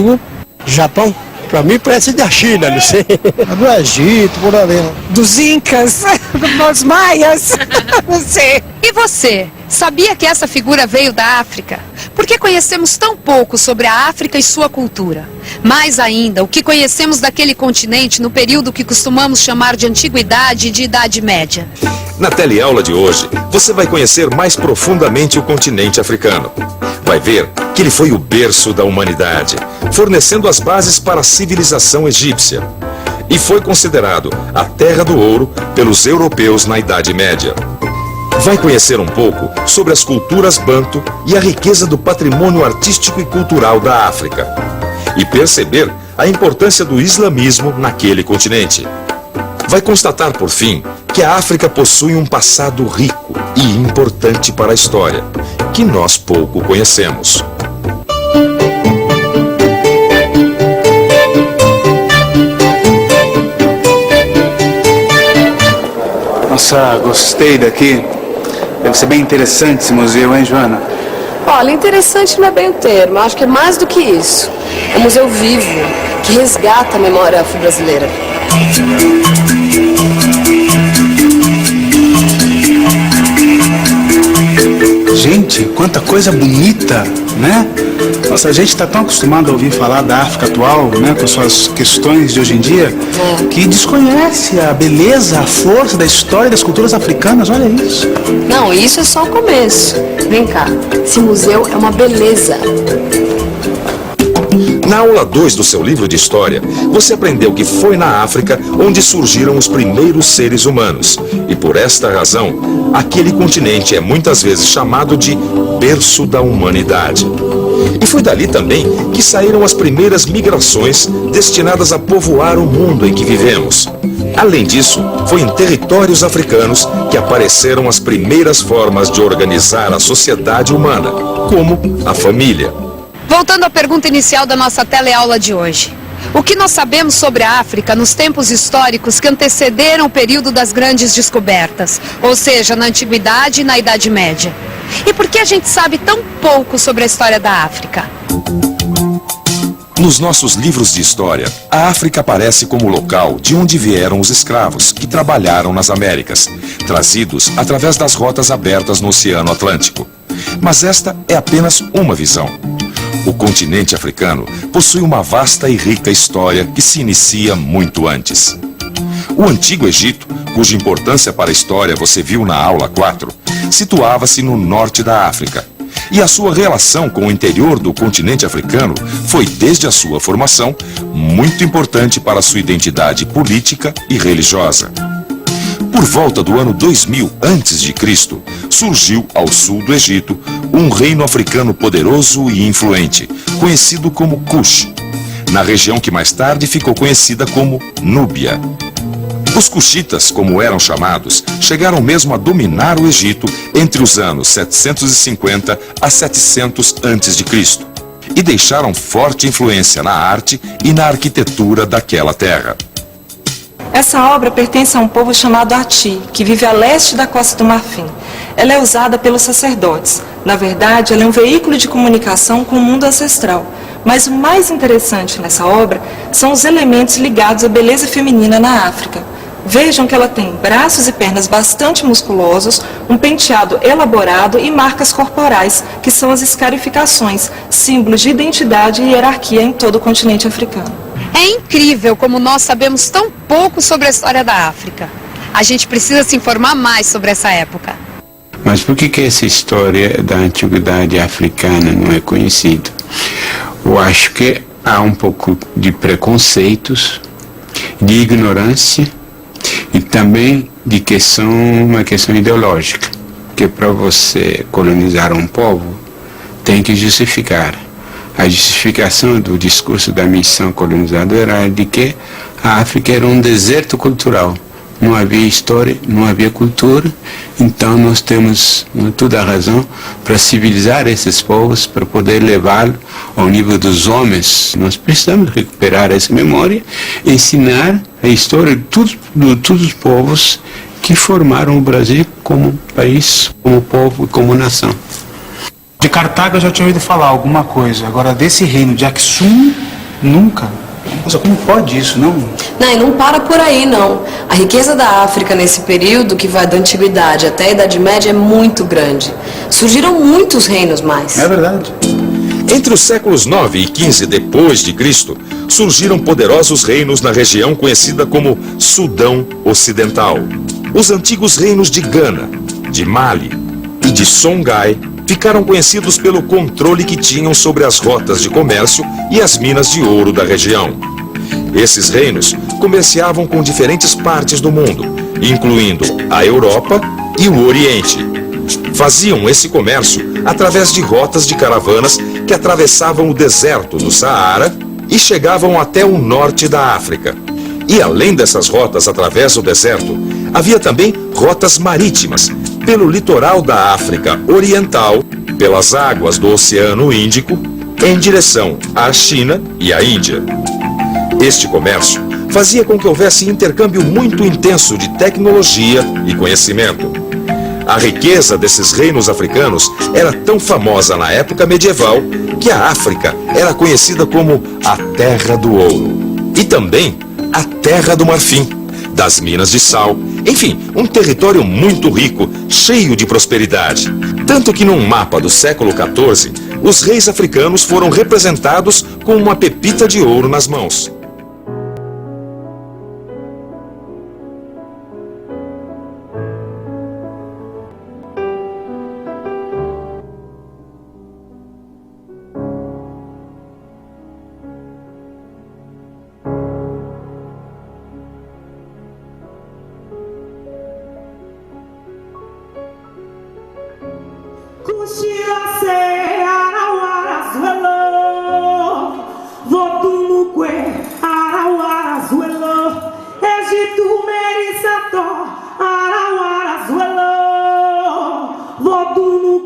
Do Japão. Pra mim parece da China, não sei. Do Egito, por ali. Dos Incas, dos Maias, não sei. E você, sabia que essa figura veio da África? Por que conhecemos tão pouco sobre a África e sua cultura? Mais ainda, o que conhecemos daquele continente no período que costumamos chamar de Antiguidade e de Idade Média? Na teleaula de hoje, você vai conhecer mais profundamente o continente africano. Vai ver que ele foi o berço da humanidade, fornecendo as bases para a civilização egípcia. E foi considerado a terra do ouro pelos europeus na Idade Média. Vai conhecer um pouco sobre as culturas banto e a riqueza do patrimônio artístico e cultural da África. E perceber a importância do islamismo naquele continente. Vai constatar, por fim, que a África possui um passado rico e importante para a história, que nós pouco conhecemos. Nossa, gostei daqui. Deve ser bem interessante esse museu, hein, Joana? Olha, interessante não é bem o termo, acho que é mais do que isso. É um museu vivo, que resgata a memória afro-brasileira. Gente, quanta coisa bonita, né? Nossa, a gente está tão acostumado a ouvir falar da África atual, né, com suas questões de hoje em dia, que desconhece a beleza, a força da história das culturas africanas, olha isso. Não, isso é só o começo. Vem cá, esse museu é uma beleza. Na aula 2 do seu livro de história, você aprendeu que foi na África onde surgiram os primeiros seres humanos. E por esta razão, aquele continente é muitas vezes chamado de berço da humanidade. E foi dali também que saíram as primeiras migrações destinadas a povoar o mundo em que vivemos. Além disso, foi em territórios africanos que apareceram as primeiras formas de organizar a sociedade humana, como a família. Voltando à pergunta inicial da nossa teleaula de hoje. O que nós sabemos sobre a África nos tempos históricos que antecederam o período das grandes descobertas, ou seja, na Antiguidade e na Idade Média? E por que a gente sabe tão pouco sobre a história da África? Nos nossos livros de história, a África aparece como local de onde vieram os escravos que trabalharam nas Américas, trazidos através das rotas abertas no Oceano Atlântico. Mas esta é apenas uma visão. O continente africano possui uma vasta e rica história que se inicia muito antes. O Antigo Egito, cuja importância para a história você viu na aula 4, situava-se no norte da África. E a sua relação com o interior do continente africano foi, desde a sua formação, muito importante para a sua identidade política e religiosa. Por volta do ano 2000 a.C., surgiu ao sul do Egito um reino africano poderoso e influente, conhecido como Kush, na região que mais tarde ficou conhecida como Núbia. Os Cushitas, como eram chamados, chegaram mesmo a dominar o Egito entre os anos 750 a 700 a.C. e deixaram forte influência na arte e na arquitetura daquela terra. Essa obra pertence a um povo chamado Ati, que vive a leste da Costa do Marfim. Ela é usada pelos sacerdotes. Na verdade, ela é um veículo de comunicação com o mundo ancestral. Mas o mais interessante nessa obra são os elementos ligados à beleza feminina na África. Vejam que ela tem braços e pernas bastante musculosos, um penteado elaborado e marcas corporais, que são as escarificações, símbolos de identidade e hierarquia em todo o continente africano. É incrível como nós sabemos tão pouco sobre a história da África. A gente precisa se informar mais sobre essa época. Mas por que essa história da antiguidade africana não é conhecida? Eu acho que há um pouco de preconceitos, de ignorância e também de uma questão ideológica. Que para você colonizar um povo, tem que justificar. A justificação do discurso da missão colonizadora era de que a África era um deserto cultural. Não havia história, não havia cultura, então nós temos toda a razão para civilizar esses povos, para poder levá-los ao nível dos homens. Nós precisamos recuperar essa memória, ensinar a história de todos os povos que formaram o Brasil como país, como povo e como nação. De Cartago eu já tinha ouvido falar alguma coisa, agora desse reino de Aksum Nunca. Nossa, como pode isso, não? Não, e não para por aí, não. A riqueza da África nesse período, que vai da Antiguidade até a Idade Média, é muito grande. Surgiram muitos reinos mais. É verdade. Entre os séculos 9 e 15 depois de Cristo, surgiram poderosos reinos na região conhecida como Sudão Ocidental. Os antigos reinos de Gana, de Mali e de Songhai ficaram conhecidos pelo controle que tinham sobre as rotas de comércio e as minas de ouro da região. Esses reinos comerciavam com diferentes partes do mundo, incluindo a Europa e o Oriente. Faziam esse comércio através de rotas de caravanas que atravessavam o deserto do Saara e chegavam até o norte da África. E além dessas rotas através do deserto, havia também rotas marítimas, pelo litoral da África Oriental, pelas águas do Oceano Índico, em direção à China e à Índia. Este comércio fazia com que houvesse intercâmbio muito intenso de tecnologia e conhecimento. A riqueza desses reinos africanos era tão famosa na época medieval que a África era conhecida como a Terra do Ouro e também a Terra do Marfim, das minas de sal, enfim, um território muito rico, cheio de prosperidade. Tanto que num mapa do século XIV, os reis africanos foram representados com uma pepita de ouro nas mãos. Voto no